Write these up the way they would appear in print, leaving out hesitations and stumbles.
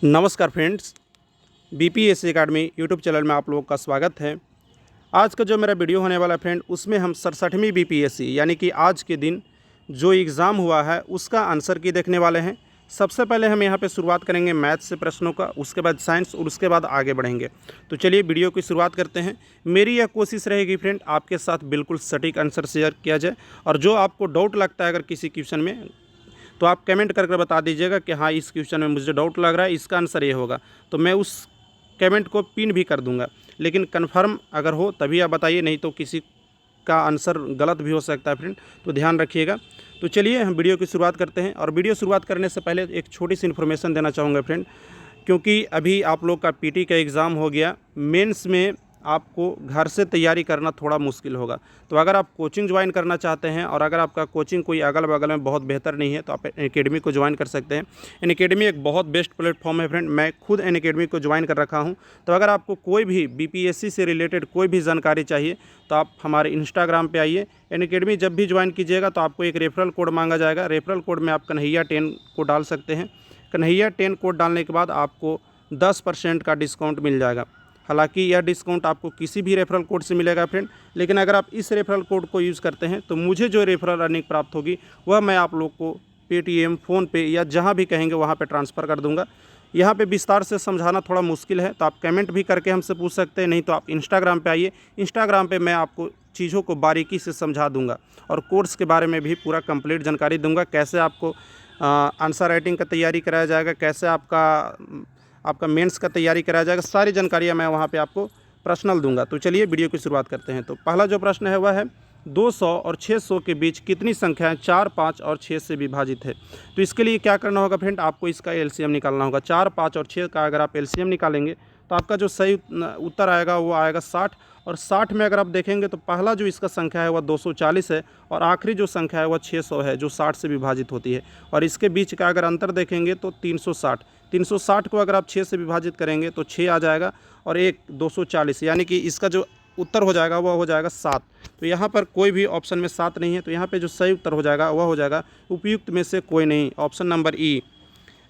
नमस्कार friends, BPSC academy YouTube channel में आप लोगों का स्वागत है। आज का जो मेरा वीडियो होने वाला है फ्रेंड, उसमें हम 67वीं बीपीएससी यानी कि आज के दिन जो एग्ज़ाम हुआ है उसका आंसर की देखने वाले हैं। सबसे पहले हम यहाँ पे शुरुआत करेंगे मैथ से प्रश्नों का, उसके बाद साइंस और उसके बाद आगे बढ़ेंगे। तो चलिए वीडियो की शुरुआत करते हैं। मेरी यह कोशिश रहेगी फ्रेंड, आपके साथ बिल्कुल सटीक आंसर शेयर किया जाए, और जो आपको डाउट लगता है अगर किसी क्वेश्चन में, तो आप कमेंट करके बता दीजिएगा कि हाँ, इस क्वेश्चन में मुझे डाउट लग रहा है, इसका आंसर ये होगा, तो मैं उस कमेंट को पिन भी कर दूंगा। लेकिन कन्फर्म अगर हो तभी आप बताइए, नहीं तो किसी का आंसर गलत भी हो सकता है फ्रेंड, तो ध्यान रखिएगा। तो चलिए हम वीडियो की शुरुआत करते हैं। और वीडियो शुरुआत करने से पहले एक छोटी सी इन्फॉर्मेशन देना चाहूँगा फ्रेंड, क्योंकि अभी आप लोग का पीटी का एग्ज़ाम हो गया, मेंस में आपको घर से तैयारी करना थोड़ा मुश्किल होगा। तो अगर आप कोचिंग ज्वाइन करना चाहते हैं और अगर आपका कोचिंग कोई अगल बगल में बहुत बेहतर नहीं है, तो आप एकेडमी को ज्वाइन कर सकते हैं। एकेडमी एक बहुत बेस्ट प्लेटफॉर्म है फ्रेंड, मैं खुद एकेडमी को ज्वाइन कर रखा हूं। तो अगर आपको कोई भी बीपीएससी से रिलेटेड कोई भी जानकारी चाहिए तो आप हमारे इंस्टाग्राम पे आइए। एकेडमी जब भी ज्वाइन कीजिएगा तो आपको एक रेफरल कोड मांगा जाएगा। रेफरल कोड में आप कन्हैया 10 को डाल सकते हैं। कन्हैया 10 कोड डालने के बाद आपको 10% का डिस्काउंट मिल जाएगा। हालांकि यह डिस्काउंट आपको किसी भी रेफरल कोड से मिलेगा फ्रेंड, लेकिन अगर आप इस रेफरल कोड को यूज़ करते हैं तो मुझे जो रेफरल अर्निंग प्राप्त होगी वह मैं आप लोग को पेटीएम, फ़ोनपे या जहां भी कहेंगे वहां पे ट्रांसफ़र कर दूंगा। यहाँ पे विस्तार से समझाना थोड़ा मुश्किल है, तो आप कमेंट भी करके हमसे पूछ सकते हैं, नहीं तो आप इंस्टाग्राम पे आइए। इंस्टाग्राम पे मैं आपको चीज़ों को बारीकी से समझा दूंगा और कोर्स के बारे में भी पूरा कंप्लीट जानकारी दूंगा। कैसे आपको आंसर राइटिंग का तैयारी कराया जाएगा, कैसे आपका मेंस का तैयारी कराया जाएगा, सारी जानकारियाँ मैं वहाँ पे आपको पर्सनल दूंगा। तो चलिए वीडियो की शुरुआत करते हैं। तो पहला जो प्रश्न है वह है 200 और 600 के बीच कितनी संख्याएं 4, 5 और 6 से विभाजित है। तो इसके लिए क्या करना होगा फ्रेंड, आपको इसका एलसीएम निकालना होगा। 4, 5 और 6 का अगर आप एलसीएम निकालेंगे तो आपका जो सही उत्तर आएगा वो आएगा 60। और 60 में अगर आप देखेंगे तो पहला जो इसका संख्या है वह 240 है और आखिरी जो संख्या है वह 600 है, जो 60 से विभाजित होती है। और इसके बीच का अगर अंतर देखेंगे तो 360। 360 को अगर आप 6 से विभाजित करेंगे तो 6 आ जाएगा और एक 240, यानी कि इसका जो उत्तर हो जाएगा वह हो जाएगा 7। तो यहाँ पर कोई भी ऑप्शन में 7 नहीं है, तो यहाँ पे जो सही उत्तर हो जाएगा वह हो जाएगा उपयुक्त में से कोई नहीं, ऑप्शन नंबर ई।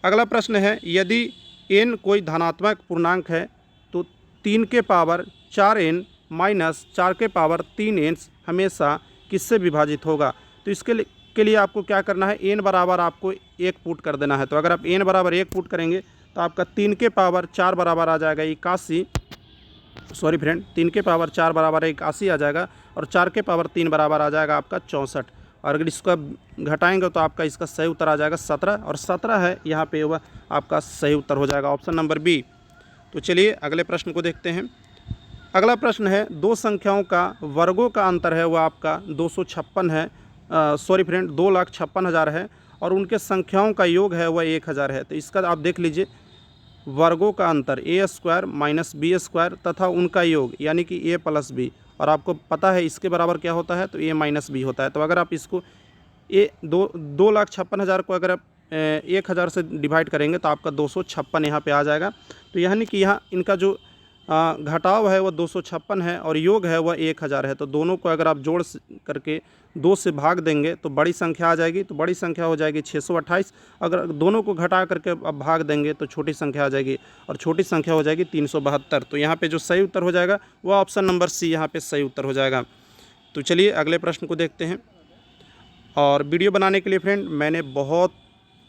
अगला प्रश्न है, यदि n कोई धनात्मक पूर्णांक है तो 3 के पावर 4n माइनस 4 के पावर 3n हमेशा किससे विभाजित होगा। तो इसके लिए आपको क्या करना है, n बराबर आपको 1 पुट कर देना है। तो अगर आप n बराबर 1 पुट करेंगे तो आपका 3 के पावर 4 बराबर आ जाएगा 81, सॉरी फ्रेंड, 3 के पावर 4 बराबर 81 आ जाएगा और 4 के पावर 3 बराबर आ जाएगा आपका 64। और अगर इसको घटाएंगे तो आपका इसका सही उत्तर आ जाएगा 17, और 17 है यहाँ पे वह आपका सही उत्तर हो जाएगा, ऑप्शन नंबर बी। तो चलिए अगले प्रश्न को देखते हैं। अगला प्रश्न है, दो संख्याओं का वर्गों का अंतर है वह आपका 256 है, सॉरी फ्रेंड 2,56,000 है, और उनके संख्याओं का योग है वह 1000 है। तो इसका आप देख लीजिए, वर्गों का अंतर a² माइनस b² तथा उनका योग यानी कि a प्लस b, और आपको पता है इसके बराबर क्या होता है, तो a माइनस b होता है। तो अगर आप इसको 2,56,000 को अगर आप 1000 से डिवाइड करेंगे तो आपका 256 यहाँ पे आ जाएगा। तो यानी कि यहाँ इनका जो घटाव है वह 256 है और योग है वह 1000 है। तो दोनों को अगर आप जोड़ करके 2 से भाग देंगे तो बड़ी संख्या आ जाएगी, तो बड़ी संख्या हो जाएगी 628। अगर दोनों को घटा करके अब भाग देंगे तो छोटी संख्या आ जाएगी और छोटी संख्या हो जाएगी 372। तो यहाँ पे जो सही उत्तर हो जाएगा वह ऑप्शन नंबर सी यहाँ पे सही उत्तर हो जाएगा। तो चलिए अगले प्रश्न को देखते हैं। और वीडियो बनाने के लिए फ्रेंड मैंने बहुत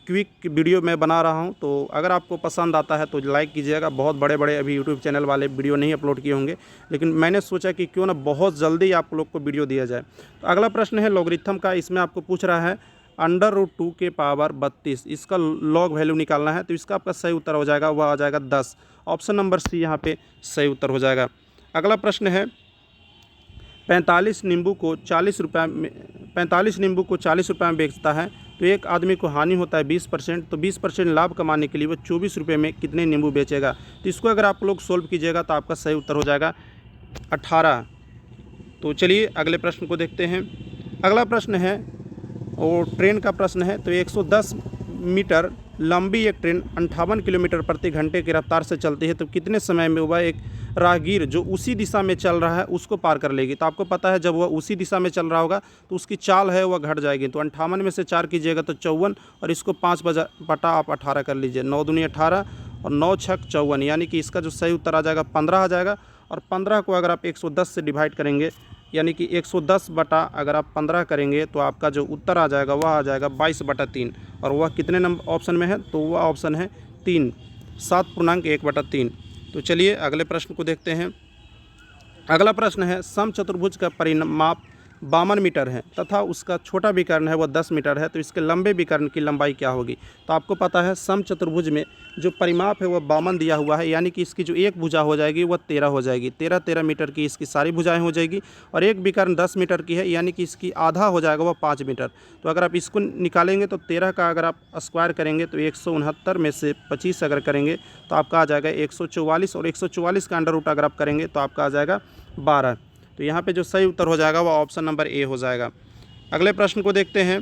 क्विक वीडियो मैं बना रहा हूं, तो अगर आपको पसंद आता है तो लाइक कीजिएगा। बहुत बड़े बड़े अभी यूट्यूब चैनल वाले वीडियो नहीं अपलोड किए होंगे, लेकिन मैंने सोचा कि क्यों ना बहुत जल्दी आप लोग को वीडियो दिया जाए। तो अगला प्रश्न है लॉगरिथम का। इसमें आपको पूछ रहा है √2 के पावर 32, इसका लॉग वैल्यू निकालना है। तो इसका आपका सही उत्तर हो जाएगा वह आ जाएगा 10, ऑप्शन नंबर सी यहाँ पे सही उत्तर हो जाएगा। अगला प्रश्न है, 45 नींबू को 40 रुपये में बेचता है, तो एक आदमी को हानि होता है 20%, तो 20% लाभ कमाने के लिए वो 24 रुपये में कितने नींबू बेचेगा। तो इसको अगर आप लोग सोल्व कीजिएगा तो आपका सही उत्तर हो जाएगा 18। तो चलिए अगले प्रश्न को देखते हैं। अगला प्रश्न है वो ट्रेन का प्रश्न है। तो 110 मीटर लंबी एक ट्रेन 58 किलोमीटर प्रति घंटे की रफ्तार से चलती है, तो कितने समय में वह एक राहगीर जो उसी दिशा में चल रहा है उसको पार कर लेगी। तो आपको पता है जब वह उसी दिशा में चल रहा होगा तो उसकी चाल है वह घट जाएगी। तो 58 में से 4 कीजिएगा तो 54, और इसको 5 बटा आप 18 कर लीजिए, 9 दूनी 18 और 9 छक 54, यानी कि इसका जो सही उत्तर आ जाएगा 15 आ जाएगा। और 15 को अगर आप 110 से डिवाइड करेंगे, यानी कि 110 बटा अगर आप 15 करेंगे तो आपका जो उत्तर आ जाएगा वह आ जाएगा 22/3। और वह कितने नंबर ऑप्शन में है, तो वह ऑप्शन है 3, 7.1/3। तो चलिए अगले प्रश्न को देखते हैं। अगला प्रश्न है, समचतुर्भुज का परिमाप 52 मीटर है तथा उसका छोटा विकर्ण है वह 10 मीटर है, तो इसके लंबे विकर्ण की लंबाई क्या होगी। तो आपको पता है समचतुर्भुज में जो परिमाप है वह 52 दिया हुआ है, यानी कि इसकी जो एक भुजा हो जाएगी वह 13 हो जाएगी। 13 मीटर की इसकी सारी भुजाएं हो जाएगी। और एक विकर्ण 10 मीटर की है, यानी कि इसकी आधा हो जाएगा वह 5 मीटर। तो अगर आप इसको निकालेंगे तो 13 का अगर आप स्क्वायर करेंगे तो 169 में से 25 अगर करेंगे तो आपका आ जाएगा 144, और 144 का अंडर रूट अगर आप करेंगे तो आपका आ जाएगा 12। तो यहाँ पे जो सही उत्तर हो जाएगा वह ऑप्शन नंबर ए हो जाएगा। अगले प्रश्न को देखते हैं।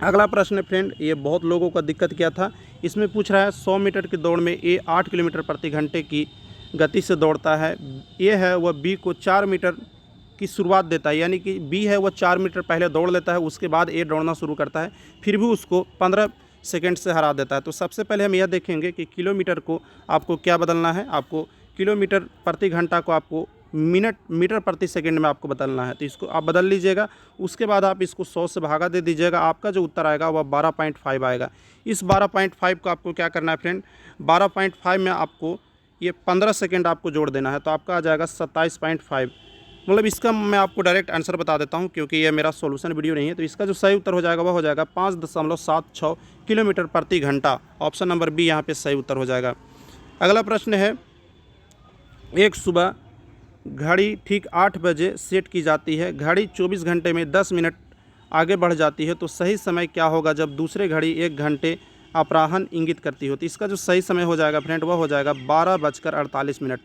अगला प्रश्न है फ्रेंड, ये बहुत लोगों का दिक्कत क्या था, इसमें पूछ रहा है 100 मीटर की दौड़ में ए 8 किलोमीटर प्रति घंटे की गति से दौड़ता है। ए है वह बी को 4 मीटर की शुरुआत देता है, यानी कि बी है वह 4 मीटर पहले दौड़ लेता है, उसके बाद ए दौड़ना शुरू करता है, फिर भी उसको 15 सेकेंड से हरा देता है। तो सबसे पहले हम यह देखेंगे कि किलोमीटर को आपको क्या बदलना है। आपको किलोमीटर प्रति घंटा को आपको मीटर प्रति सेकंड में आपको बदलना है, तो इसको आप बदल लीजिएगा। उसके बाद आप इसको 100 से भागा दे दीजिएगा, आपका जो उत्तर आएगा वह 12.5 आएगा। इस 12.5 को आपको क्या करना है फ्रेंड, 12.5 में आपको ये 15 सेकंड आपको जोड़ देना है, तो आपका आ जाएगा 27.5। मतलब इसका मैं आपको डायरेक्ट आंसर बता देता हूँ क्योंकि ये मेरा सॉल्यूशन वीडियो नहीं है। तो इसका जो सही उत्तर हो जाएगा वह हो जाएगा 5.76 किलोमीटर प्रति घंटा। ऑप्शन नंबर बी यहाँ पे सही उत्तर हो जाएगा। अगला प्रश्न है, एक सुबह घड़ी ठीक 8 बजे सेट की जाती है, घड़ी 24 घंटे में 10 मिनट आगे बढ़ जाती है, तो सही समय क्या होगा जब दूसरे घड़ी 1 घंटे अपराह्न इंगित करती हो। तो इसका जो सही समय हो जाएगा फ्रेंड वह हो जाएगा 12:48।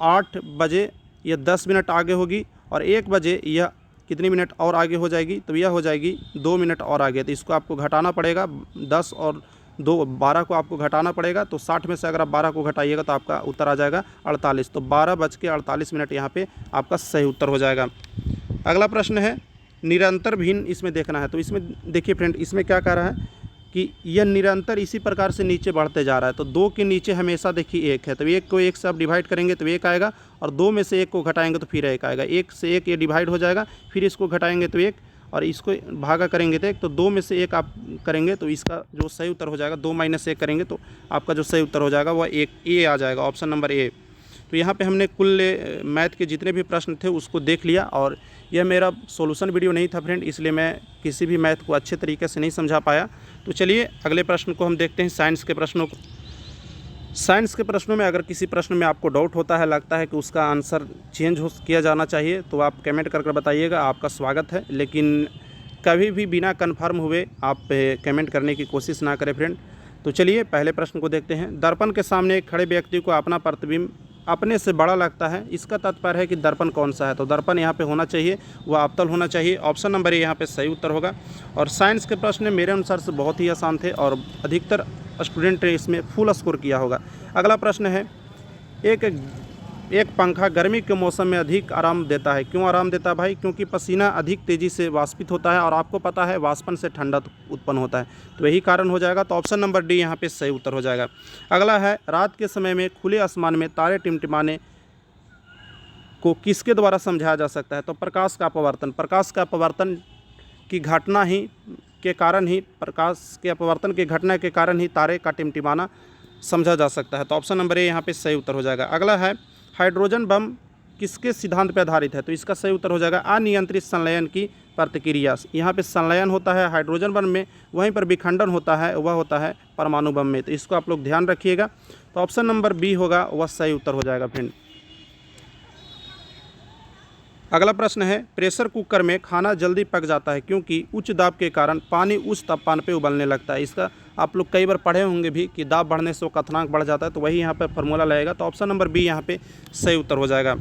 8 बजे यह 10 मिनट आगे होगी और 1 बजे यह कितनी मिनट और आगे हो जाएगी, तो यह हो जाएगी 2 मिनट और आगे। तो इसको आपको घटाना पड़ेगा, 10 और 2 12 को आपको घटाना पड़ेगा। तो 60 में से अगर आप 12 को घटाइएगा तो आपका उत्तर आ जाएगा 48। तो 12:48 यहाँ पे आपका सही उत्तर हो जाएगा। अगला प्रश्न है, निरंतर भिन्न इसमें देखना है। तो इसमें देखिए फ्रेंड, इसमें क्या कह रहा है कि यह निरंतर इसी प्रकार से नीचे बढ़ते जा रहा है। तो 2 के नीचे हमेशा देखिए 1 है, तो 1 को 1 से आप डिवाइड करेंगे तो 1 आएगा, और 2 में से 1 को घटाएंगे तो फिर 1 आएगा। 1 से 1 ये डिवाइड हो जाएगा, फिर इसको घटाएंगे तो 1, और इसको भागा करेंगे तो 1। तो 2 में से 1 आप करेंगे तो इसका जो सही उत्तर हो जाएगा 2 - 1 करेंगे तो आपका जो सही उत्तर हो जाएगा वह 1 ए आ जाएगा, ऑप्शन नंबर ए। तो यहाँ पे हमने कुल मैथ के जितने भी प्रश्न थे उसको देख लिया, और यह मेरा सॉल्यूशन वीडियो नहीं था फ्रेंड, इसलिए मैं किसी भी मैथ को अच्छे तरीके से नहीं समझा पाया। तो चलिए अगले प्रश्न को हम देखते हैं, साइंस के प्रश्नों को। साइंस के प्रश्नों में अगर किसी प्रश्न में आपको डाउट होता है, लगता है कि उसका आंसर चेंज किया जाना चाहिए, तो आप कमेंट कर बताइएगा, आपका स्वागत है। लेकिन कभी भी बिना कन्फर्म हुए आप कमेंट करने की कोशिश ना करें फ्रेंड। तो चलिए पहले प्रश्न को देखते हैं। दर्पण के सामने एक खड़े व्यक्ति को अपना प्रतिबिंब अपने से बड़ा लगता है, इसका तात्पर्य है कि दर्पण कौन सा है। तो दर्पण यहाँ पे होना चाहिए, वह अवतल होना चाहिए, ऑप्शन नंबर ए यहाँ पे सही उत्तर होगा। और साइंस के प्रश्न मेरे अनुसार से बहुत ही आसान थे और अधिकतर स्टूडेंट ने इसमें फुल स्कोर किया होगा। अगला प्रश्न है, एक पंखा गर्मी के मौसम में अधिक आराम देता है। क्यों आराम देता है भाई? क्योंकि पसीना अधिक तेज़ी से वाष्पित होता है, और आपको पता है वाष्पन से ठंडा उत्पन्न होता है, तो यही कारण हो जाएगा। तो ऑप्शन नंबर डी यहाँ पे सही उत्तर हो जाएगा। अगला है, रात के समय में खुले आसमान में तारे टिमटिमाने को किसके द्वारा समझाया जा सकता है? तो प्रकाश का अपवर्तन। प्रकाश का अपवर्तन की घटना ही के कारण ही प्रकाश के अपवर्तन की घटना के कारण ही तारे का टिमटिमाना समझा जा सकता है। तो ऑप्शन नंबर ए यहाँ पे सही उत्तर हो जाएगा। अगला है, हाइड्रोजन बम किसके सिद्धांत पर आधारित है? तो इसका सही उत्तर हो जाएगा अनियंत्रित संलयन की प्रतिक्रिया। यहाँ पे संलयन होता है हाइड्रोजन बम में, वहीं पर विखंडन होता है वह होता है परमाणु बम में। तो इसको आप लोग ध्यान रखिएगा। तो ऑप्शन नंबर बी होगा, वह सही उत्तर हो जाएगा फ्रेंड। अगला प्रश्न है, प्रेशर कुकर में खाना जल्दी पक जाता है क्योंकि उच्च दाब के कारण पानी उच्च तापमान पे उबलने लगता है। इसका आप लोग कई बार पढ़े होंगे भी कि दाब बढ़ने से वो क्वथनांक बढ़ जाता है, तो वही यहाँ पे फार्मूला लगेगा। तो ऑप्शन नंबर बी यहाँ पे सही उत्तर हो जाएगा।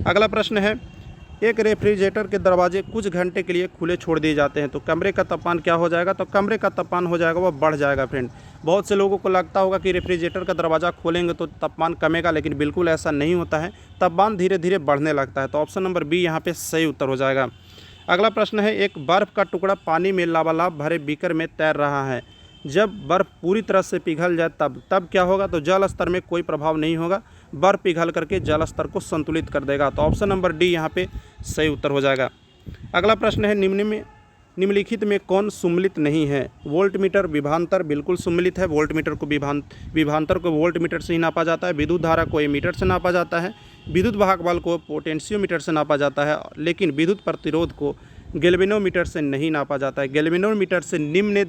अगला प्रश्न है, एक रेफ्रिजरेटर के दरवाजे कुछ घंटे के लिए खुले छोड़ दिए जाते हैं, तो कमरे का तापमान क्या हो जाएगा? तो कमरे का तापमान हो जाएगा वह बढ़ जाएगा फ्रेंड। बहुत से लोगों को लगता होगा कि रेफ्रिजरेटर का दरवाज़ा खोलेंगे तो तापमान कमेगा, लेकिन बिल्कुल ऐसा नहीं होता है, तापमान धीरे धीरे बढ़ने लगता है। तो ऑप्शन नंबर बी यहाँ पे सही उत्तर हो जाएगा। अगला प्रश्न है, एक बर्फ़ का टुकड़ा पानी में लबालब भरे बीकर में तैर रहा है, जब बर्फ़ पूरी तरह से पिघल जाए तब क्या होगा, तो जल स्तर में कोई प्रभाव नहीं होगा, बर्फ़ पिघल करके जल स्तर को संतुलित कर देगा। तो ऑप्शन नंबर डी यहाँ पे सही उत्तर हो जाएगा। अगला प्रश्न है, निम्नलिखित में कौन सम्मिलित नहीं है? वोल्टमीटर विभवांतर बिल्कुल सम्मिलित है। वोल्टमीटर को विभवांतर को वोल्टमीटर से ही नापा जाता है। विद्युत धारा को एमीटर से नापा जाता है। विद्युत वाहक बल को पोटेंशियोमीटर से नापा जाता है, लेकिन विद्युत प्रतिरोध को गैल्वेनोमीटर से नहीं नापा जाता है। गैल्वेनोमीटर से निम्न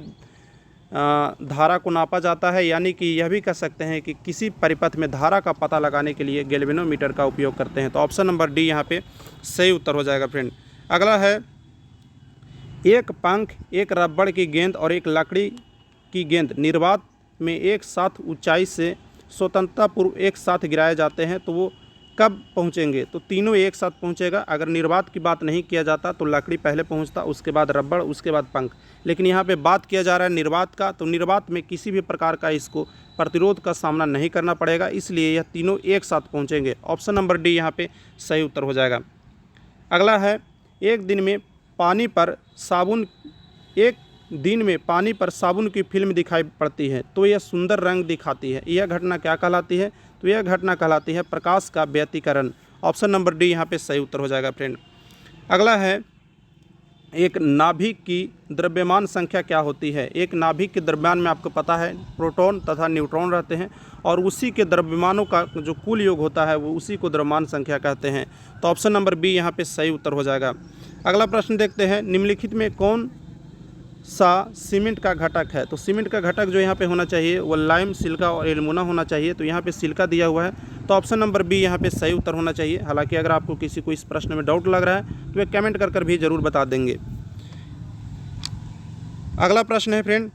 धारा को नापा जाता है, यानी कि यह भी कह सकते हैं कि किसी परिपथ में धारा का पता लगाने के लिए गैल्वेनोमीटर का उपयोग करते हैं। तो ऑप्शन नंबर डी यहाँ पे सही उत्तर हो जाएगा फ्रेंड। अगला है, एक पंख, एक रबड़ की गेंद और एक लकड़ी की गेंद निर्वात में एक साथ ऊंचाई से स्वतंत्रतापूर्व एक साथ गिराए जाते हैं, तो वो कब पहुंचेंगे? तो तीनों एक साथ पहुंचेगा। अगर निर्वात की बात नहीं किया जाता तो लकड़ी पहले पहुंचता, उसके बाद रबड़, उसके बाद पंख, लेकिन यहाँ पे बात किया जा रहा है निर्वात का, तो निर्वात में किसी भी प्रकार का इसको प्रतिरोध का सामना नहीं करना पड़ेगा, इसलिए यह तीनों एक साथ पहुँचेंगे। ऑप्शन नंबर डी यहाँ पे सही उत्तर हो जाएगा। अगला है, एक दिन में पानी पर साबुन की फिल्म दिखाई पड़ती है, तो यह सुंदर रंग दिखाती है। यह घटना क्या कहलाती है? तो यह घटना कहलाती है प्रकाश का व्यतिकरण। ऑप्शन नंबर डी यहाँ पे सही उत्तर हो जाएगा फ्रेंड। अगला है, एक नाभिक की द्रव्यमान संख्या क्या होती है? एक नाभिक के द्रव्यमान में आपको पता है प्रोटॉन तथा न्यूट्रॉन रहते हैं, और उसी के द्रव्यमानों का जो कुल योग होता है वो उसी को द्रव्यमान संख्या कहते हैं। तो ऑप्शन नंबर बी यहाँ पे सही उत्तर हो जाएगा। अगला प्रश्न देखते हैं, निम्नलिखित में कौन सा सीमेंट का घटक है? तो सीमेंट का घटक जो यहाँ पे होना चाहिए वो लाइम, सिलिका और एल्युमिना होना चाहिए। तो यहाँ पे सिलिका दिया हुआ है, तो ऑप्शन नंबर बी यहाँ पे सही उत्तर होना चाहिए। हालांकि अगर आपको किसी को इस प्रश्न में डाउट लग रहा है तो वे कमेंट कर भी ज़रूर बता देंगे। अगला प्रश्न है फ्रेंड,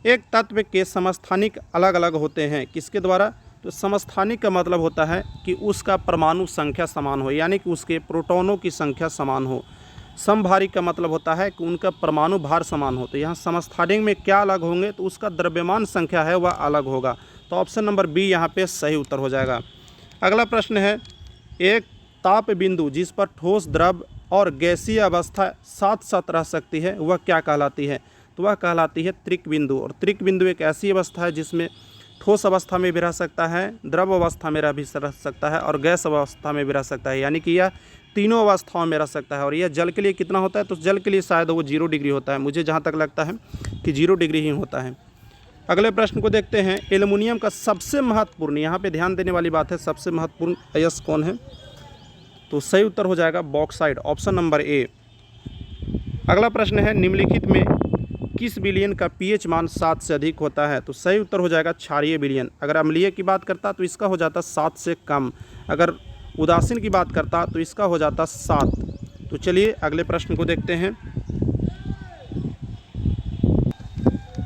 एक तत्व के समस्थानिक अलग अलग होते हैं, किसके द्वारा? तो समस्थानिक का मतलब होता है कि उसका परमाणु संख्या समान हो, यानी कि उसके प्रोटॉनों की संख्या समान हो। समभारिक का मतलब होता है कि उनका परमाणु भार समान हो। तो यहाँ समस्थानिक में क्या अलग होंगे? तो उसका द्रव्यमान संख्या है वह अलग होगा। तो ऑप्शन नंबर बी यहाँ पे सही उत्तर हो जाएगा। अगला प्रश्न है, एक ताप बिंदु जिस पर ठोस, द्रव और गैसीय अवस्था साथ साथ रह सकती है वह क्या कहलाती है? तो वह कहलाती है त्रिक बिंदु। और त्रिक बिंदु एक ऐसी अवस्था है जिसमें ठोस अवस्था में भी रह सकता है, द्रव अवस्था में भी रह सकता है और गैस अवस्था में भी रह सकता है, यानी कि यह तीनों अवस्थाओं में रह सकता है। और यह जल के लिए कितना होता है? तो जल के लिए शायद वो 0 डिग्री होता है, मुझे जहाँ तक लगता है कि 0 डिग्री ही होता है। अगले प्रश्न को देखते हैं, एल्युमिनियम का सबसे महत्वपूर्ण, यहाँ पे ध्यान देने वाली बात है, सबसे महत्वपूर्ण अयस्क कौन है? तो सही उत्तर हो जाएगा बॉक्साइट, ऑप्शन नंबर ए। अगला प्रश्न है, निम्नलिखित में किस विलयन का पीएच मान 7 से अधिक होता है? तो सही उत्तर हो जाएगा क्षारीय विलयन। अगर अम्लीय की बात करता तो इसका हो जाता 7 से कम, अगर उदासीन की बात करता तो इसका हो जाता 7। तो चलिए अगले प्रश्न को देखते हैं।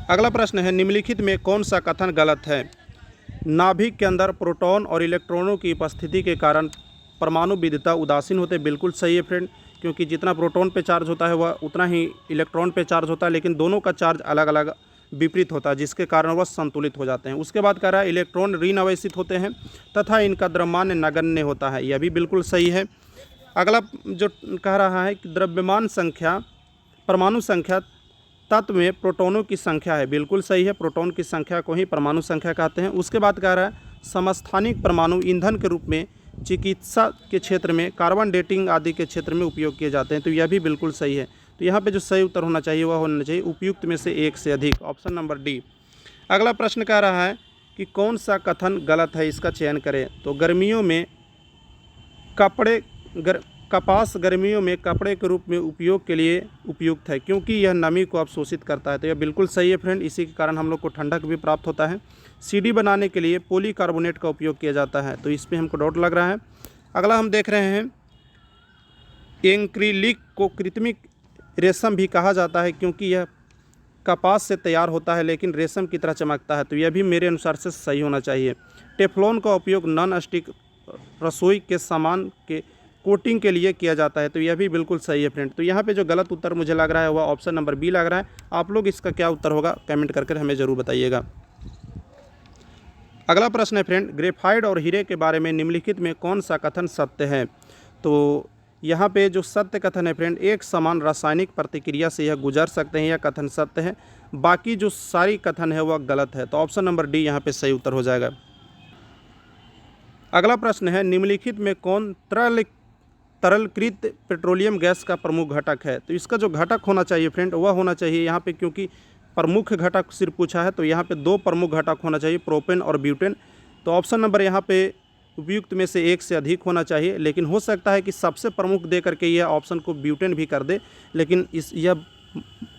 अगला प्रश्न है, निम्नलिखित में कौन सा कथन गलत है? नाभिक के अंदर प्रोटॉन और इलेक्ट्रॉनों की उपस्थिति के कारण परमाणु विद्युतता उदासीन होते। बिल्कुल सही है फ्रेंड, क्योंकि जितना प्रोटॉन पे चार्ज होता है वह उतना ही इलेक्ट्रॉन पे चार्ज होता है, लेकिन दोनों का चार्ज अलग अलग विपरीत होता है, जिसके कारण वह संतुलित हो जाते हैं। उसके बाद कह रहा है, इलेक्ट्रॉन ऋण आवेशित होते हैं तथा इनका द्रव्यमान नगण्य होता है। यह भी बिल्कुल सही है। अगला जो कह रहा है कि द्रव्यमान संख्या, परमाणु संख्या तत्व में प्रोटॉनों की संख्या है। बिल्कुल सही है, प्रोटॉन की संख्या को ही परमाणु संख्या कहते हैं। उसके बाद कह रहा है, समस्थानिक परमाणु ईंधन के रूप में चिकित्सा के क्षेत्र में, कार्बन डेटिंग आदि के क्षेत्र में उपयोग किए जाते हैं। तो यह भी बिल्कुल सही है। तो यहाँ पे जो सही उत्तर होना चाहिए वह होना चाहिए उपयुक्त में से एक से अधिक, ऑप्शन नंबर डी। अगला प्रश्न कह रहा है कि कौन सा कथन गलत है, इसका चयन करें। तो गर्मियों में कपास गर्मियों में कपड़े के रूप में उपयोग के लिए उपयुक्त है, क्योंकि यह नमी को अवशोषित करता है। तो यह बिल्कुल सही है फ्रेंड, इसी के कारण हम लोग को ठंडक भी प्राप्त होता है। सीडी बनाने के लिए पॉलीकार्बोनेट का उपयोग किया जाता है। तो इस पर हमको डाउट लग रहा है। अगला हम देख रहे हैं, एक्रिलिक को कृत्रिम रेशम भी कहा जाता है, क्योंकि यह कपास से तैयार होता है लेकिन रेशम की तरह चमकता है। तो यह भी मेरे अनुसार से सही होना चाहिए। टेफ्लॉन का उपयोग नॉन स्टिक रसोई के सामान के कोटिंग के लिए किया जाता है। तो यह भी बिल्कुल सही है फ्रेंड। तो यहाँ पे जो गलत उत्तर मुझे लग रहा है वह ऑप्शन नंबर बी लग रहा है। आप लोग इसका क्या उत्तर होगा कमेंट करके हमें ज़रूर बताइएगा। अगला प्रश्न है फ्रेंड, ग्रेफाइट और हीरे के बारे में निम्नलिखित में कौन सा कथन सत्य है? तो यहाँ पे जो सत्य कथन है फ्रेंड, एक समान रासायनिक प्रतिक्रिया से यह गुजर सकते हैं, यह कथन सत्य है। बाकी जो सारी कथन है वह गलत है। तो ऑप्शन नंबर डी यहाँ पे सही उत्तर हो जाएगा। अगला प्रश्न है, निम्नलिखित में कौन तरलकृत पेट्रोलियम गैस का प्रमुख घटक है? तो इसका जो घटक होना चाहिए फ्रेंड वह होना चाहिए यहाँ पे, क्योंकि प्रमुख घटक सिर्फ पूछा है तो यहाँ पे दो प्रमुख घटक होना चाहिए, प्रोपेन और ब्यूटेन। तो ऑप्शन नंबर यहाँ पे उपयुक्त में से एक से अधिक होना चाहिए, लेकिन हो सकता है कि सबसे प्रमुख दे करके यह ऑप्शन को ब्यूटेन भी कर दे, लेकिन यह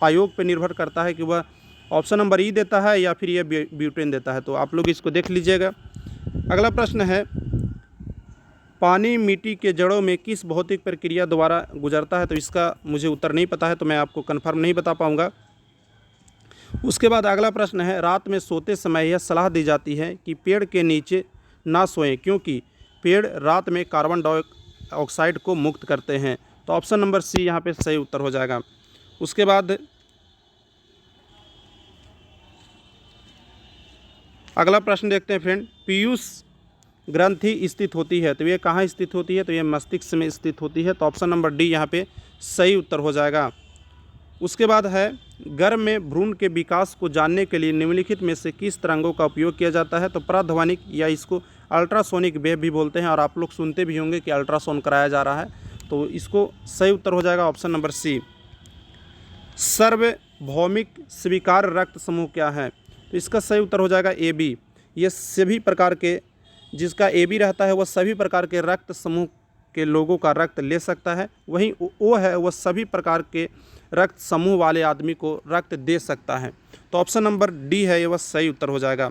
आयोग पे निर्भर करता है कि वह ऑप्शन नंबर ई देता है या फिर यह ब्यूटेन देता है। तो आप लोग इसको देख लीजिएगा। अगला प्रश्न है, पानी मिट्टी के जड़ों में किस भौतिक प्रक्रिया द्वारा गुजरता है? तो इसका मुझे उत्तर नहीं पता है, तो मैं आपको कन्फर्म नहीं बता पाऊँगा। उसके बाद अगला प्रश्न है, रात में सोते समय यह सलाह दी जाती है कि पेड़ के नीचे ना सोएं, क्योंकि पेड़ रात में कार्बन डाइऑक्साइड को मुक्त करते हैं। तो ऑप्शन नंबर सी यहाँ पे सही उत्तर हो जाएगा। उसके बाद अगला प्रश्न देखते हैं फ्रेंड, पीयूष ग्रंथि स्थित होती है, तो ये कहाँ स्थित होती है? तो ये मस्तिष्क में स्थित होती है। तो ऑप्शन नंबर डी यहाँ पे सही उत्तर हो जाएगा। उसके बाद है, गर्भ में भ्रूण के विकास को जानने के लिए निम्नलिखित में से किस तरंगों का उपयोग किया जाता है? तो प्राध्वनिक या इसको अल्ट्रासोनिक वेव भी बोलते हैं, और आप लोग सुनते भी होंगे कि अल्ट्रासाउंड कराया जा रहा है। तो इसको सही उत्तर हो जाएगा ऑप्शन नंबर सी। सार्वभौमिक स्वीकार्य रक्त समूह क्या है? तो इसका सही उत्तर हो जाएगा ए बी। ये सभी प्रकार के, जिसका ए बी रहता है वह सभी प्रकार के रक्त समूह के लोगों का रक्त ले सकता है, वहीं ओ है वह सभी प्रकार के रक्त समूह वाले आदमी को रक्त दे सकता है। तो ऑप्शन नंबर डी है ये वह सही उत्तर हो जाएगा।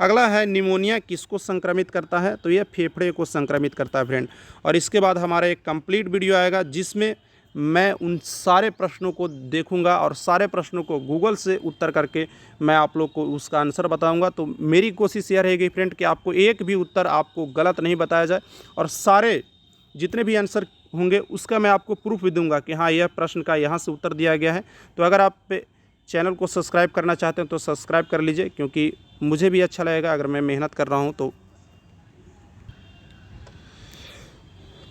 अगला है, निमोनिया किसको संक्रमित करता है? तो यह फेफड़े को संक्रमित करता है फ्रेंड। और इसके बाद हमारा एक कंप्लीट वीडियो आएगा जिसमें मैं उन सारे प्रश्नों को देखूंगा और सारे प्रश्नों को गूगल से उत्तर करके मैं आप लोग को उसका आंसर बताऊंगा। तो मेरी कोशिश यह रहेगी फ्रेंड कि आपको एक भी उत्तर आपको गलत नहीं बताया जाए, और सारे जितने भी आंसर होंगे उसका मैं आपको प्रूफ भी दूंगा कि हाँ यह प्रश्न का यहाँ से उत्तर दिया गया है। तो अगर आप चैनल को सब्सक्राइब करना चाहते हैं तो सब्सक्राइब कर लीजिए, क्योंकि मुझे भी अच्छा लगेगा अगर मैं मेहनत कर रहा हूँ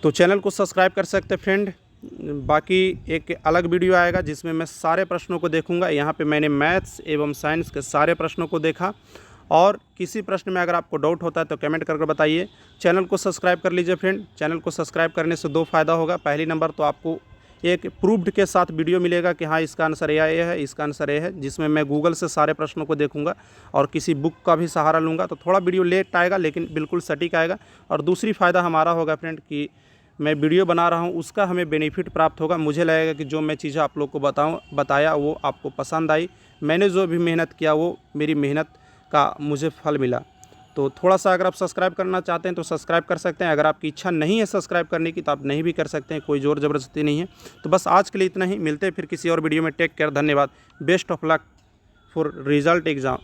तो चैनल को सब्सक्राइब कर सकते हैं फ्रेंड। बाकी एक अलग वीडियो आएगा जिसमें मैं सारे प्रश्नों को देखूंगा। यहाँ पे मैंने मैथ्स एवं साइंस के सारे प्रश्नों को देखा, और किसी प्रश्न में अगर आपको डाउट होता है तो कमेंट करके बताइए। चैनल को सब्सक्राइब कर लीजिए फ्रेंड। चैनल को सब्सक्राइब करने से दो फ़ायदा होगा। पहली नंबर तो आपको एक प्रूफ्ड के साथ वीडियो मिलेगा कि हाँ इसका आंसर ये है, इसका आंसर ये है, जिसमें मैं गूगल से सारे प्रश्नों को देखूंगा और किसी बुक का भी सहारा लूँगा। तो थोड़ा वीडियो लेट आएगा लेकिन बिल्कुल सटीक आएगा। और दूसरी फ़ायदा हमारा होगा फ्रेंड कि मैं वीडियो बना रहा हूँ उसका हमें बेनिफिट प्राप्त होगा। मुझे लगेगा कि जो मैं चीज़ें आप लोग को बताया वो आपको पसंद आई। मैंने जो भी मेहनत किया वो मेरी मेहनत का मुझे फल मिला। तो थोड़ा सा अगर आप सब्सक्राइब करना चाहते हैं तो सब्सक्राइब कर सकते हैं। अगर आपकी इच्छा नहीं है सब्सक्राइब करने की तो आप नहीं भी कर सकते हैं, कोई ज़ोर ज़बरदस्ती नहीं है। तो बस आज के लिए इतना ही, मिलते हैं फिर किसी और वीडियो में। टेक केयर, धन्यवाद, best of luck for result exam.